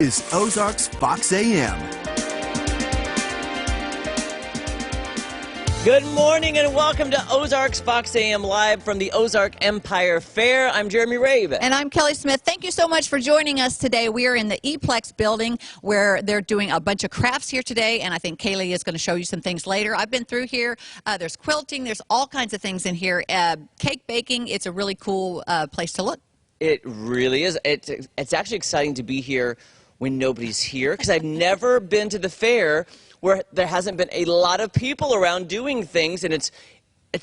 Is Ozarks Fox AM. Good morning and welcome to Ozarks Fox AM live from the Ozark Empire Fair. I'm Jeremy Rabe. And I'm Kelly Smith. Thank you so much for joining us today. We are in the E-Plex building where they're doing a bunch of crafts here today, and I think Kaylee is going to show you some things later. I've been through here. There's quilting. There's all kinds of things in here. Cake baking. It's a really cool place to look. It really is. It's actually exciting to be here when nobody's here, because I've never been to the fair where there hasn't been a lot of people around doing things, and it's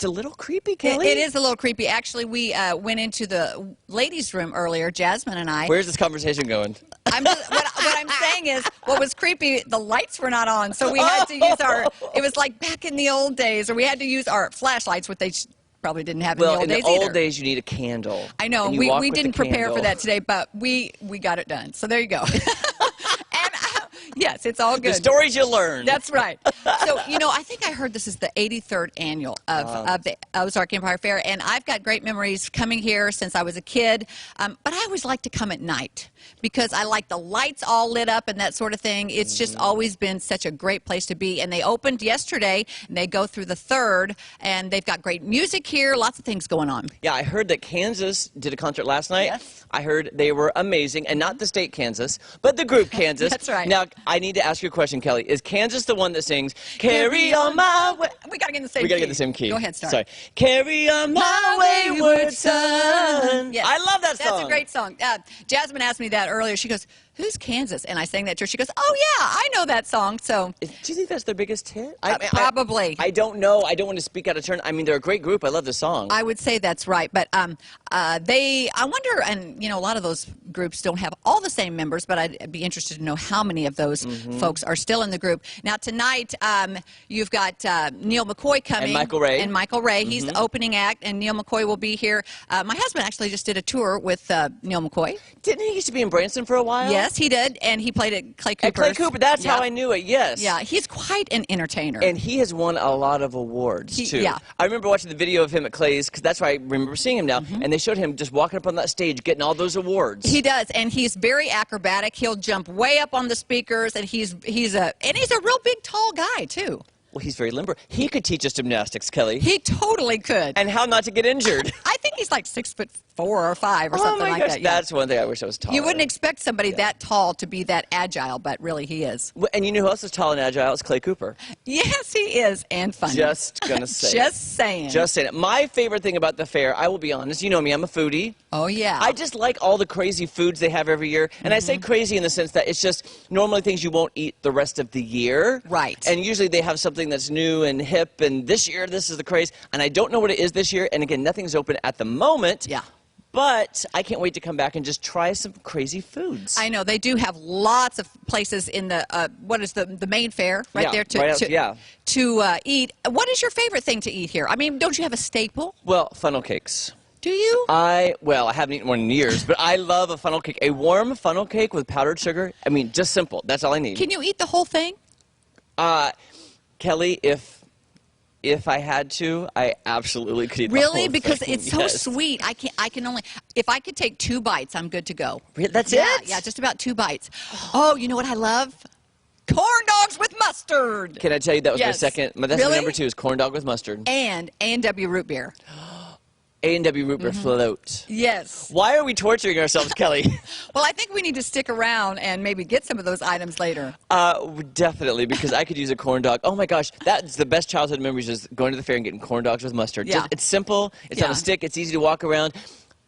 a little creepy, Kelly. It is a little creepy. Actually, we went into the ladies' room earlier, Jasmine and I. Where's this conversation going? What I'm saying is, what was creepy, the lights were not on, so we had to use it was like back in the old days, or we had to use our flashlights, what they probably didn't have in the old days either. in the old days, you need a candle. I know. We didn't prepare for that today, but we got it done. So there you go. Yes, it's all good. The stories you learn. That's right. So, I think I heard this is the 83rd annual of the Ozark Empire Fair, and I've got great memories coming here since I was a kid, but I always like to come at night because I like the lights all lit up and that sort of thing. It's just always been such a great place to be, and they opened yesterday, and they go through the 3rd, and they've got great music here, lots of things going on. Yeah, I heard that Kansas did a concert last night. Yes. I heard they were amazing, and not the state Kansas, but the group Kansas. That's right. Now, I need to ask you a question, Kelly. Is Kansas the one that sings, "Carry on my way"? We got to get in the same key. We got to get the same key. Go ahead, start. Sorry. "Carry on my wayward son." Yes. I love that song. That's a great song. Jasmine asked me that earlier. She goes, "Who's Kansas?" And I sang that to her. She goes, "Oh, yeah, I know that song." So, do you think that's their biggest hit? Probably. I don't know. I don't want to speak out of turn. I mean, they're a great group. I love the song. I would say that's right. But I wonder, and, a lot of those groups don't have all the same members, but I'd be interested to know how many of those folks are still in the group. Now, tonight, you've got Neil McCoy coming. And Michael Ray. He's the opening act, and Neil McCoy will be here. My husband actually just did a tour with Neil McCoy. Didn't he used to be in Branson for a while? Yes, he did, and he played at Clay Cooper's. At Clay Cooper, that's how I knew it, yes. Yeah, he's quite an entertainer. And he has won a lot of awards, too. Yeah. I remember watching the video of him at Clay's, because that's why I remember seeing him now, and they showed him just walking up on that stage, getting all those awards. He does, and he's very acrobatic. He'll jump way up on the speakers, and he's a real big, tall guy, too. Well, he's very limber. He could teach us gymnastics, Kelly. He totally could. And how not to get injured. I think he's like 6'4" or 5" or something like that. Yeah. That's one thing I wish I was taller. You wouldn't expect somebody that tall to be that agile, but really he is. Well, and you know who else is tall and agile? It's Clay Cooper. Yes, he is, and funny. Just gonna say Just saying. Just saying it. My favorite thing about the fair, I will be honest, you know me, I'm a foodie. Oh, yeah. I just like all the crazy foods they have every year. And I say crazy in the sense that it's just normally things you won't eat the rest of the year. Right. And usually they have something that's new and hip, and this year this is the craze. And I don't know what it is this year, and again, nothing's open at the moment. Yeah. But I can't wait to come back and just try some crazy foods. I know. They do have lots of places in the, what is the main fair right there to eat. What is your favorite thing to eat here? I mean, don't you have a staple? Well, funnel cakes. Do you? I haven't eaten one in years, but I love a funnel cake. A warm funnel cake with powdered sugar. I mean, just simple. That's all I need. Can you eat the whole thing? Kelly, if I had to, I absolutely could eat the whole thing. Really? Because it's so sweet. I can only, if I could take 2 bites, I'm good to go. That's it? Yeah, just about 2 bites. Oh, you know what I love? Corn dogs with mustard. Can I tell you that was my second? That's my number 2 is corn dog with mustard. And A&W root beer. A&W root beer float. Yes. Why are we torturing ourselves, Kelly? Well, I think we need to stick around and maybe get some of those items later. Definitely, because I could use a corn dog. Oh, my gosh. That's the best childhood memories, is going to the fair and getting corn dogs with mustard. Yeah. It's simple. It's on a stick. It's easy to walk around.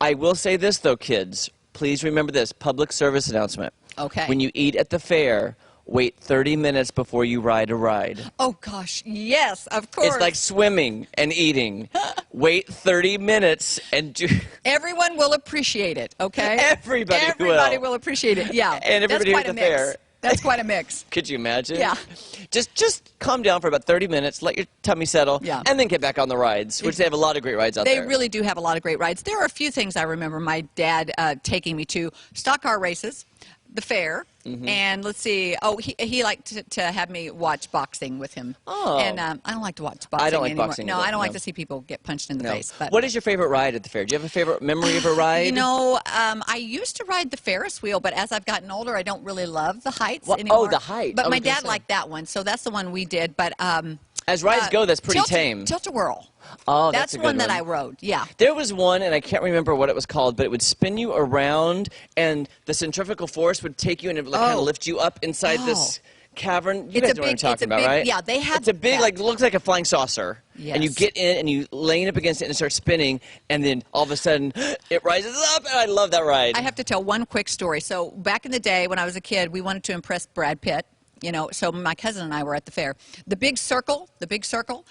I will say this, though, kids. Please remember this. Public service announcement. Okay. When you eat at the fair, wait 30 minutes before you ride a ride. Oh, gosh. Yes, of course. It's like swimming and eating. Wait 30 minutes and do... Everyone will appreciate it, okay? Everybody will appreciate it, yeah. And everybody at the fair. That's quite a mix. Could you imagine? Yeah. Just calm down for about 30 minutes, let your tummy settle, and then get back on the rides, which they have a lot of great rides out there. They really do have a lot of great rides. There are a few things I remember my dad taking me to. Stock car races, the fair, And let's see. Oh, he liked to have me watch boxing with him. Oh. And I don't like to watch boxing I don't like anymore. boxing No, either, I don't like no. to see people get punched in the No. face. But What is your favorite ride at the fair? Do you have a favorite memory of a ride? you know, I used to ride the Ferris wheel, but as I've gotten older, I don't really love the heights anymore. Oh, the height. But I was my gonna dad say. liked that one, so that's the one we did. But as rides go, that's pretty tame. Tilt-a-whirl. Oh, That's a good one that I rode. Yeah. There was one, and I can't remember what it was called, but it would spin you around, and the centrifugal force would take you and it would kind of lift you up inside this cavern. You guys know what I'm talking about, right? Yeah, they have. It's a big, that. looks like a flying saucer. Yes. And you get in and you lean up against it and it starts spinning, and then all of a sudden it rises up, and I love that ride. I have to tell one quick story. So back in the day when I was a kid, we wanted to impress Brad Pitt. You know, so my cousin and I were at the fair. The big circle.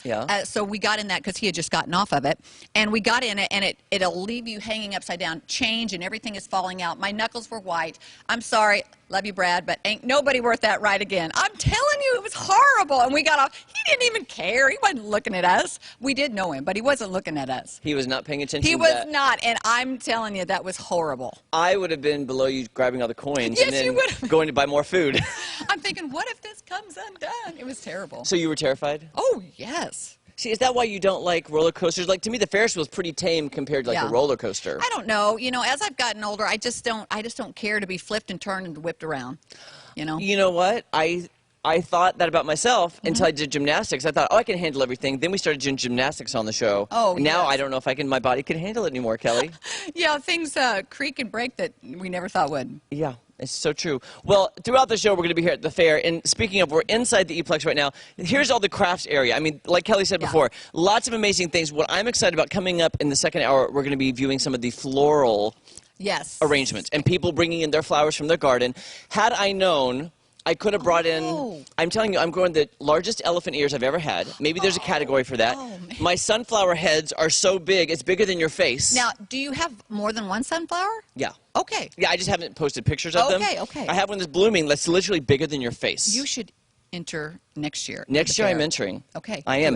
Yeah. So we got in that because he had just gotten off of it. And we got in it, and it'll leave you hanging upside down. Change, and everything is falling out. My knuckles were white. I'm sorry. Love you, Brad, but ain't nobody worth that ride again. I'm telling you, it was horrible. And we got off. He didn't even care. He wasn't looking at us. We did know him, but he wasn't looking at us. He was not paying attention He to was that. not, and I'm telling you, that was horrible. I would have been below you grabbing all the coins Yes, and then you would have. going to buy more food. I'm thinking, what if this comes undone? It was terrible. So you were terrified? Oh, yes. See, is that why you don't like roller coasters? Like, to me, the Ferris wheel is pretty tame compared to like a roller coaster. I don't know. You know, as I've gotten older, I just don't care to be flipped and turned and whipped around. You know? You know what? I thought that about myself until I did gymnastics. I thought, oh, I can handle everything. Then we started doing gymnastics on the show. Oh, and now yes. I don't know if my body can handle it anymore, Kelly. Yeah, things creak and break that we never thought would. Yeah. It's so true. Well, throughout the show, we're going to be here at the fair. And speaking of, we're inside the E-Plex right now. Here's all the crafts area. I mean, like Kelly said before, lots of amazing things. What I'm excited about coming up in the second hour, we're going to be viewing some of the floral arrangements and people bringing in their flowers from their garden. Had I known, I could have brought in, I'm telling you, I'm growing the largest elephant ears I've ever had. Maybe there's a category for that. My sunflower heads are so big, it's bigger than your face. Now, do you have more than one sunflower? Yeah. Okay. Yeah, I just haven't posted pictures of them. Okay. I have one that's blooming that's literally bigger than your face. You should enter next year. Next year I'm entering. Okay. I am.